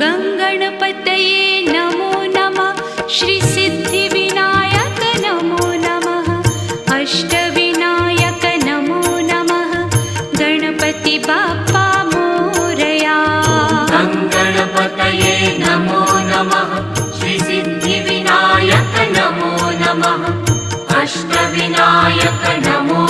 गङ्गणपतये नमो नमः। श्रीसिद्धिविनायक नमो नमः। अष्टविनायक नमो नमः। गणपति बाप्पा मोरया। गङ्गणपतये नमो नमः। श्रीसिद्धिविनायक नमो नमः। अष्टविनायक नमो